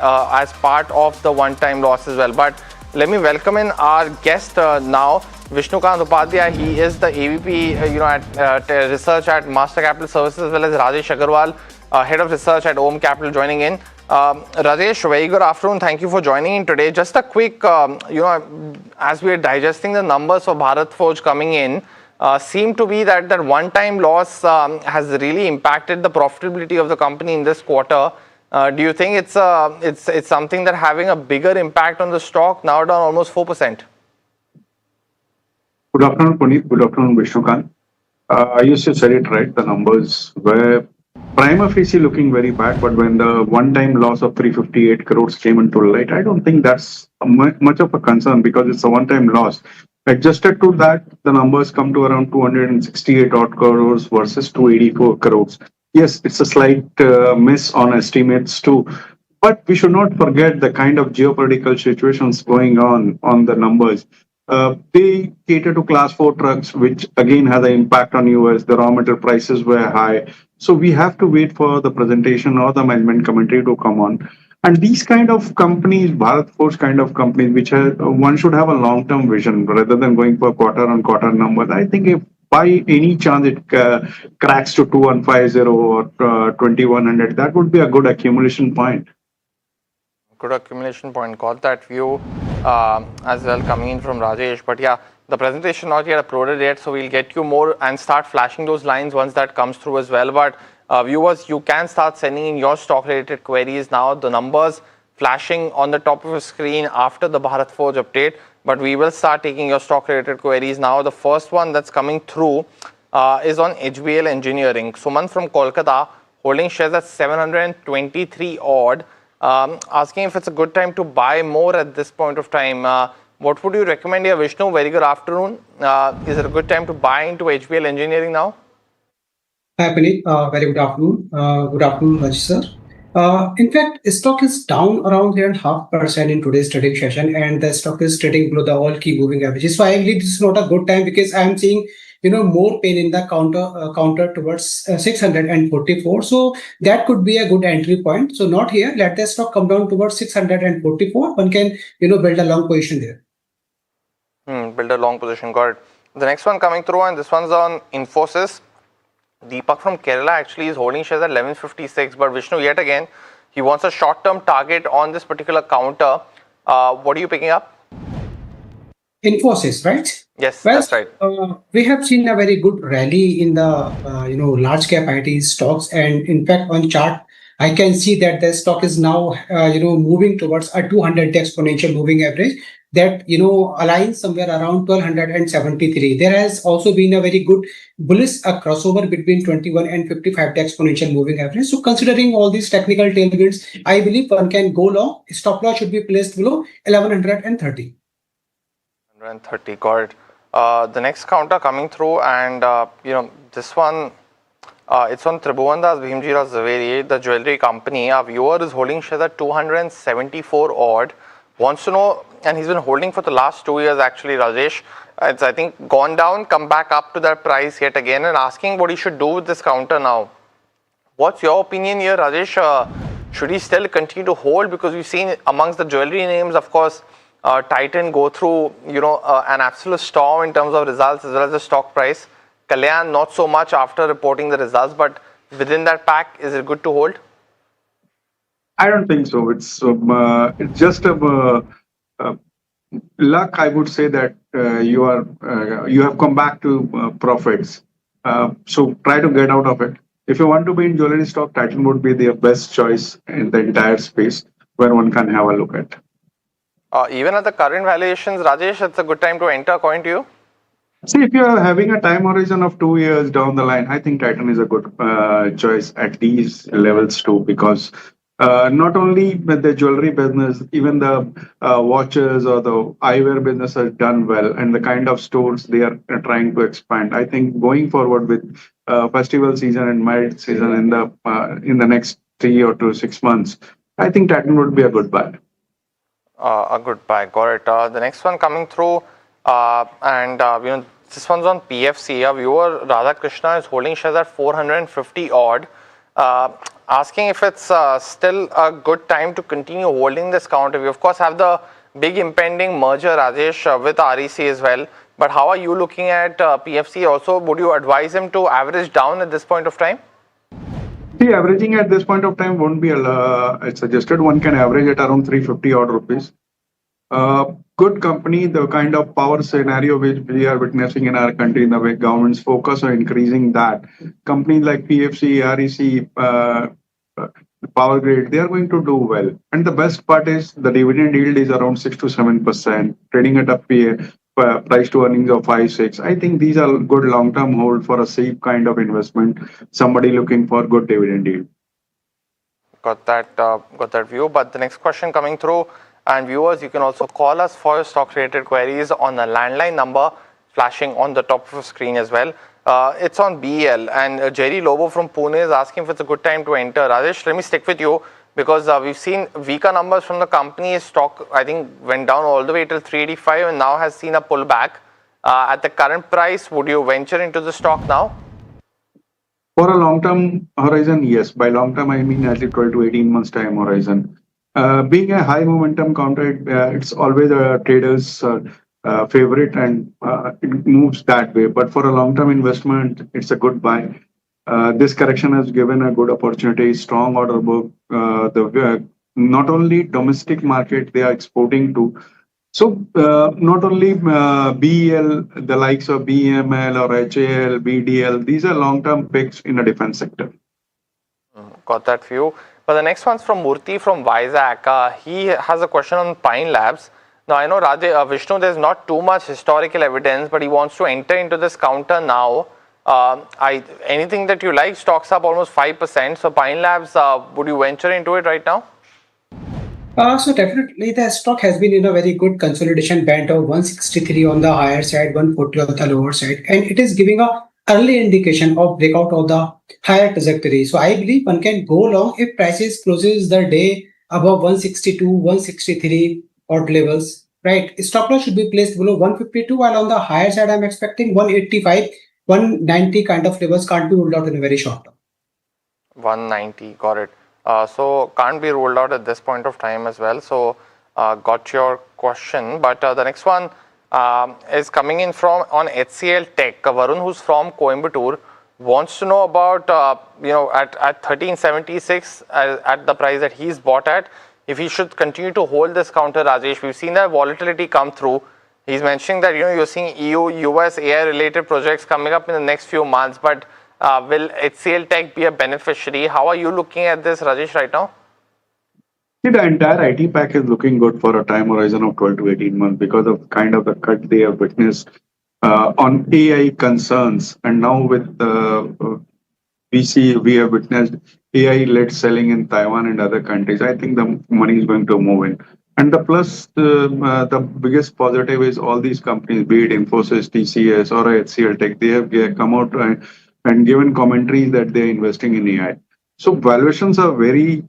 as part of the one-time loss as well. But let me welcome in our guest now, Vishnukant Upadhyay. He is the AVP, at research at Master Capital Services, as well as Rajesh Agarwal, head of research at AUM Capital, joining in. Rajesh, very good afternoon. Thank you for joining in today. Just a quick, as we are digesting the numbers for Bharat Forge coming in, seem to be that one-time loss has really impacted the profitability of the company in this quarter. Do you think it's something that having a bigger impact on the stock, now down almost 4%? Good afternoon, Puneet. Good afternoon, Vishnukant. You said it right. The numbers were prima facie looking very bad, but when the one-time loss of 358 crores came into light, I don't think that's much of a concern because it's a one-time loss. Adjusted to that, the numbers come to around 268 odd crores versus 284 crores. Yes, it's a slight miss on estimates too, but we should not forget the kind of geopolitical situations going on the numbers. They cater to class 4 trucks, which again has an impact on US. The raw material prices were high. So we have to wait for the presentation or the management commentary to come on. And these kind of companies, Bharat Forge kind of companies, which one should have a long-term vision rather than going for quarter-on-quarter numbers. I think if by any chance it cracks to 2150 or 2100, that would be a good accumulation point. Good accumulation point. Got that view as well coming in from Rajesh. But yeah, the presentation not yet uploaded yet, so we'll get you more and start flashing those lines once that comes through as well. But viewers, you can start sending in your stock-related queries now. The numbers flashing on the top of the screen after the Bharat Forge update. But we will start taking your stock-related queries now. The first one that's coming through is on HBL Engineering. Suman from Kolkata, holding shares at 723 odd. Asking if it's a good time to buy more at this point of time. What would you recommend here, Vishnu? Very good afternoon. Is it a good time to buy into HBL Engineering now? Hi, Puneet. Very good afternoon. Good afternoon, Rajesh sir. In fact, stock is down around 3.5% in today's trading session, and the stock is trading below the all key moving averages. So I believe this is not a good time because I am seeing more pain in the counter towards 644. So that could be a good entry point. So not here. Let the stock come down towards 644. One can build a long position there. Build a long position. Got it. The next one coming through, and this one's on Infosys. Deepak from Kerala actually is holding shares at 1156, but Vishnu, yet again, he wants a short-term target on this particular counter. What are you picking up? Infosys, right? Yes, well, that's right. We have seen a very good rally in the large cap IT stocks, and in fact, on chart, I can see that the stock is now moving towards a 200 exponential moving average that aligns somewhere around 1273. There has also been a very good bullish crossover between 21 and 55 exponential moving average. So considering all these technical tailwinds, I believe one can go long. Stop loss should be placed below 1130. 130, got it. The next counter coming through, and this one, it's on Tribhuvandas Bhimjira Zaveri, the jewelry company. Our viewer is holding shares at 274 odd. Wants to know, and he's been holding for the last 2 years actually, Rajesh. It's, I think, gone down, come back up to that price yet again, and asking what he should do with this counter now. What's your opinion here, Rajesh? Should he still continue to hold? Because we've seen amongst the jewelry names, of course, Titan go through, an absolute storm in terms of results as well as the stock price. Kalyan, not so much after reporting the results, but within that pack, is it good to hold? I don't think so. It's just a luck. I would say that you have come back to profits. So try to get out of it. If you want to be in jewelry stock, Titan would be the best choice in the entire space where one can have a look at. Even at the current valuations, Rajesh, it's a good time to enter, according to you? See, if you are having a time horizon of 2 years down the line, I think Titan is a good choice at these levels too, because not only with the jewelry business, even the watches or the eyewear business has done well, and the kind of stores they are trying to expand. I think going forward with festival season and mild season in the next 3 or 6 months, I think Titan would be a good buy. A good buy, got it. The next one coming through, this one's on PFC. Our viewer Radha Krishna is holding shares at 450 odd. asking if it's still a good time to continue holding this counter. We of course have the big impending merger, Rajesh, with REC as well. But how are you looking at PFC also? Would you advise him to average down at this point of time? See, averaging at this point of time won't be suggested. One can average at around 350 odd rupees. Good company, the kind of power scenario which we are witnessing in our country, in the way government's focus on increasing that. Companies like PFC, REC, Power Grid, they are going to do well. And the best part is the dividend yield is around 6 to 7%, trading at a price to earnings of 5, 6. I think these are good long-term hold for a safe kind of investment. Somebody looking for good dividend yield. Got that view. But the next question coming through, and viewers, you can also call us for your stock-related queries on the landline number flashing on the top of the screen as well. It's on BEL, and Jerry Lobo from Pune is asking if it's a good time to enter. Rajesh, let me stick with you because we've seen weaker numbers from the company. Stock, I think, went down all the way till 385 and now has seen a pullback. At the current price, would you venture into the stock now? For a long-term horizon, yes. By long-term, I mean at least 12 to 18 months time horizon. Being a high momentum counter, it's always a trader's favorite and it moves that way. But for a long-term investment, it's a good buy. This correction has given a good opportunity, strong order book. Not only domestic market they are exporting to. So not only BEL, the likes of BEML or HAL, BDL, these are long-term picks in the defense sector. Got that view. But the next one's from Murthy from Vizag. He has a question on Pine Labs. Now, I know Vishnu, there's not too much historical evidence, but he wants to enter into this counter now. Anything that you like, stocks up almost 5%. So Pine Labs, would you venture into it right now? So definitely the stock has been in a very good consolidation band of 163 on the higher side, 140 on the lower side, and it is giving a early indication of breakout of the higher trajectory. So I believe one can go long if prices closes the day above 162, 163 odd levels, right? Stop loss should be placed below 152, while on the higher side I'm expecting 185, 190 kind of levels can't be ruled out in a very short term. 190, got it. So can't be ruled out at this point of time as well. So got your question. But the next one is coming in from on HCL Tech. Varun, who's from Coimbatore, wants to know about at 1376 at the price that he's bought at, if he should continue to hold this counter. Rajesh, we've seen that volatility come through. He's mentioning that you're seeing EU, US AI related projects coming up in the next few months, but will HCL Tech be a beneficiary? How are you looking at this, Rajesh, right now? See, the entire IT pack is looking good for a time horizon of 12 to 18 months because of kind of the cut they have witnessed on AI concerns. And now with we have witnessed AI-led selling in Taiwan and other countries. I think the money is going to move in. And the plus, the biggest positive is all these companies, be it Infosys, TCS or HCL Tech, they have come out and given commentaries that they're investing in AI. So valuations are very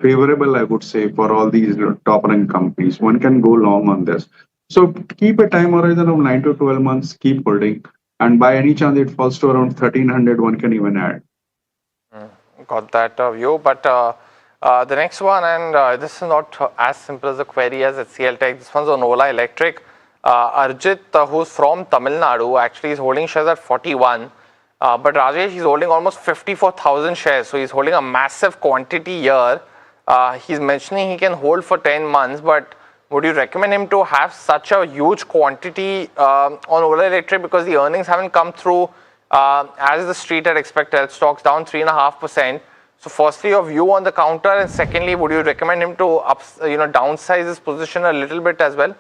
favorable, I would say, for all these top-rank companies. One can go long on this. So keep a time horizon of 9 to 12 months, keep holding. And by any chance it falls to around 1300, one can even add. Got that view. But the next one, and this is not as simple as a query as HCL Tech. This one's on Ola Electric. Arjit, who's from Tamil Nadu, actually is holding shares at 41. But Rajesh, he's holding almost 54,000 shares. So he's holding a massive quantity here. He's mentioning he can hold for 10 months, but would you recommend him to have such a huge quantity on Ola Electric because the earnings haven't come through as the street had expected? Stocks down 3.5%. So firstly, your view on the counter, and secondly, would you recommend him to downsize his position a little bit as well?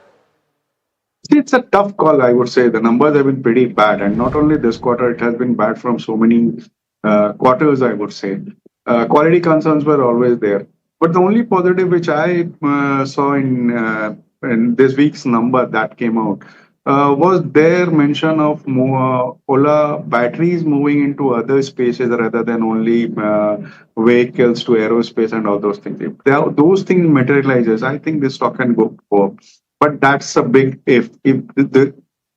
See, it's a tough call, I would say. The numbers have been pretty bad, and not only this quarter, it has been bad from so many quarters, I would say. Quality concerns were always there. But the only positive which I saw in this week's number that came out was their mention of Ola batteries moving into other spaces rather than only vehicles to aerospace and all those things. If those things materializes, I think this stock can go up. But that's a big if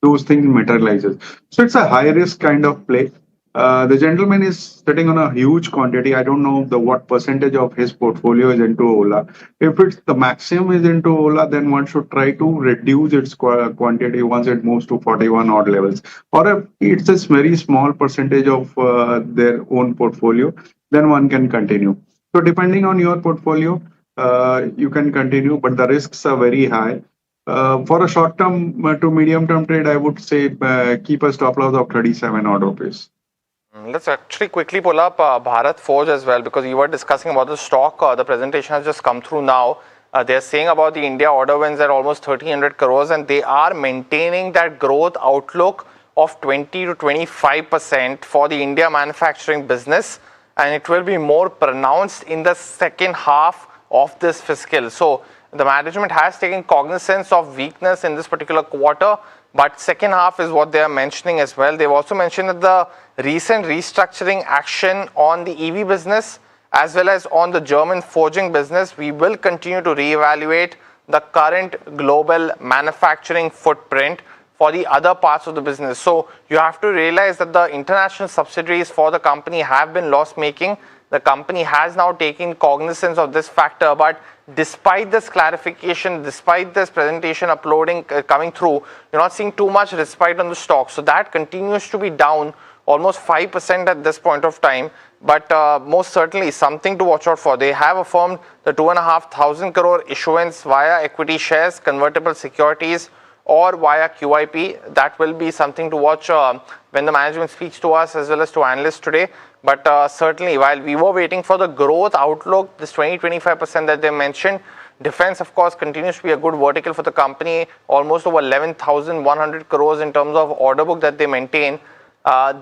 those things materializes. So it's a high risk kind of play. The gentleman is sitting on a huge quantity. I don't know what percentage of his portfolio is into Ola. If it's the maximum is into Ola, then one should try to reduce its quantity once it moves to 41 odd levels. Or if it's a very small percentage of their own portfolio, then one can continue. So depending on your portfolio, you can continue, but the risks are very high. For a short term to medium term trade, I would say keep a stop loss of 37 odd rupees. Let's actually quickly pull up Bharat Forge as well, because you were discussing about the stock. The presentation has just come through now. They're saying about the India order wins at almost 1,300 crores, and they are maintaining that growth outlook of 20 to 25% for the India manufacturing business, and it will be more pronounced in the second half of this fiscal. So the management has taken cognizance of weakness in this particular quarter, but second half is what they are mentioning as well. They've also mentioned that the recent restructuring action on the EV business as well as on the German forging business, we will continue to reevaluate the current global manufacturing footprint for the other parts of the business. So you have to realize that the international subsidiaries for the company have been loss making. The company has now taken cognizance of this factor, but despite this clarification, despite this presentation uploading coming through, you're not seeing too much respite on the stock. So that continues to be down almost 5% at this point of time, but most certainly something to watch out for. They have affirmed the 2,500 crore issuance via equity shares, convertible securities, or via QIP. That will be something to watch when the management speaks to us as well as to analysts today. But certainly, while we were waiting for the growth outlook, this 20-25% that they mentioned, defense, of course, continues to be a good vertical for the company, almost over 11,100 crores in terms of order book that they maintain.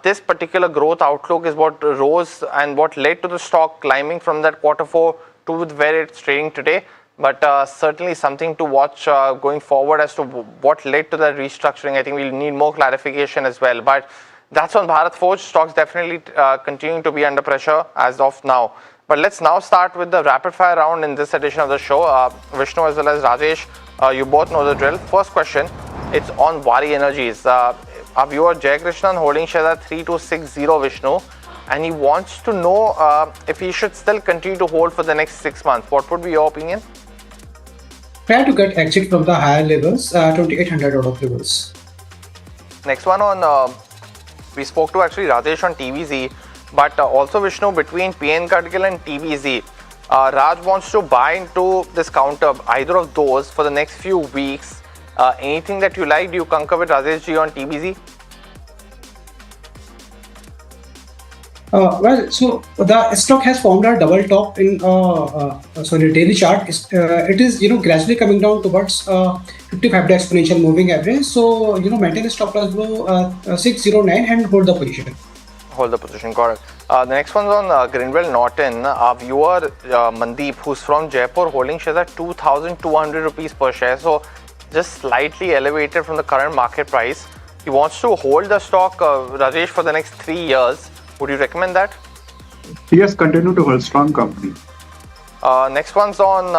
This particular growth outlook is what rose and what led to the stock climbing from that quarter four to where it's trading today. But certainly something to watch going forward as to what led to that restructuring. I think we'll need more clarification as well. But that's on Bharat Forge. Stocks definitely continuing to be under pressure as of now. But let's now start with the rapid fire round in this edition of the show. Vishnu as well as Rajesh, you both know the drill. First question, it's on Wari Energies. Our viewer Jay Krishnan holding shares at 3260 Vishnu, and he wants to know if he should still continue to hold for the next 6 months. What would be your opinion? Try to get exit from the higher levels, 2800 out of levels. Next one on, we spoke to actually Rajesh on TVZ, but also Vishnu, between PN Gadgil and TVZ, Raj wants to buy into this counter, either of those for the next few weeks. Anything that you like, do you concur with Rajesh ji on TVZ? Well, so the stock has formed a double top in daily chart. It is gradually coming down towards 55-day exponential moving average. So maintain the stop loss below 609 and hold the position. Hold the position, correct. The next one's on Greenwell Norton. Our viewer Mandeep, who's from Jaipur, holding shares at 2,200 rupees per share. So just slightly elevated from the current market price. He wants to hold the stock, Rajesh, for the next 3 years. Would you recommend that? Yes, continue to hold. Strong company. Next one's on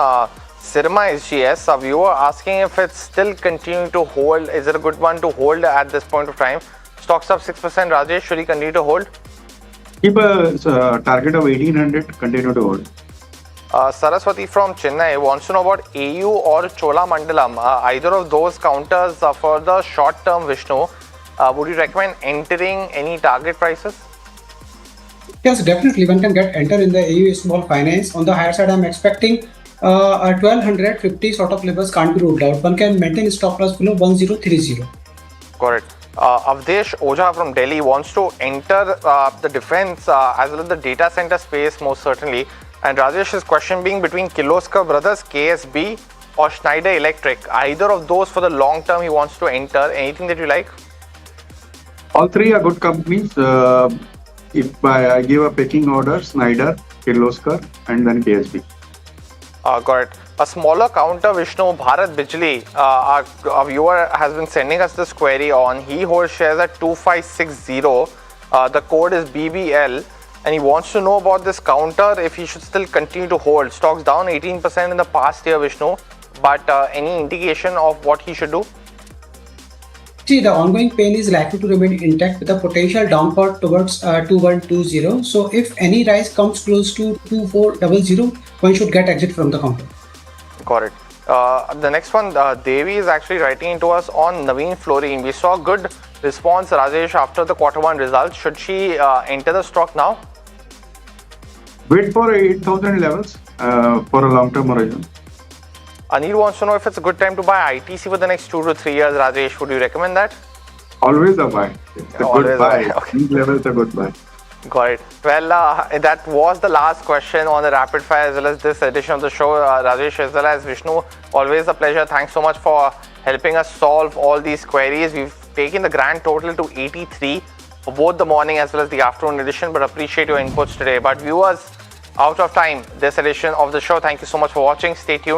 Sirma SGS. A viewer asking if it's still continuing to hold. Is it a good one to hold at this point of time? Stocks up 6%. Rajesh, should he continue to hold? Keep a target of 1800. Continue to hold. Saraswati from Chennai wants to know about AU or Chola Mandalam. Either of those counters for the short term, Vishnu. Would you recommend entering any target prices? Yes, definitely. One can get enter in the AU small finance. On the higher side, I'm expecting 1250 sort of levels can't be ruled out. One can maintain stop loss below 1030. Correct. Avdesh Oja from Delhi wants to enter the defense as well as the data center space, most certainly. And Rajesh's question being between Kirloskar Brothers, KSB, or Schneider Electric. Either of those for the long term he wants to enter. Anything that you like? All three are good companies. If I give a pecking order, Schneider, Kirloskar, and then KSB. Got it. A smaller counter, Vishnu, Bharat Bijli. Our viewer has been sending us this query on. He holds shares at 2560. The code is BBL. And he wants to know about this counter, if he should still continue to hold. Stocks down 18% in the past year, Vishnu. But any indication of what he should do? See, the ongoing pain is likely to remain intact with a potential downward towards 2120. So if any rise comes close to 2400, one should get exit from the counter. Got it. The next one, Devi is actually writing into us on Naveen Fluorine. We saw good response, Rajesh, after the Q1 results. Should she enter the stock now? Wait for 8,000 levels for a long-term horizon. Anil wants to know if it's a good time to buy ITC for the next 2 to 3 years. Rajesh, would you recommend that? Always a buy. It's a Always good buy. Okay. These levels are good buy. Got it. Well, that was the last question on the rapid fire as well as this edition of the show. Rajesh as well as Vishnu, always a pleasure. Thanks so much for helping us solve all these queries. We've taken the grand total to 83 for both the morning as well as the afternoon edition, but appreciate your inputs today. But viewers, out of time, this edition of the show. Thank you so much for watching. Stay tuned.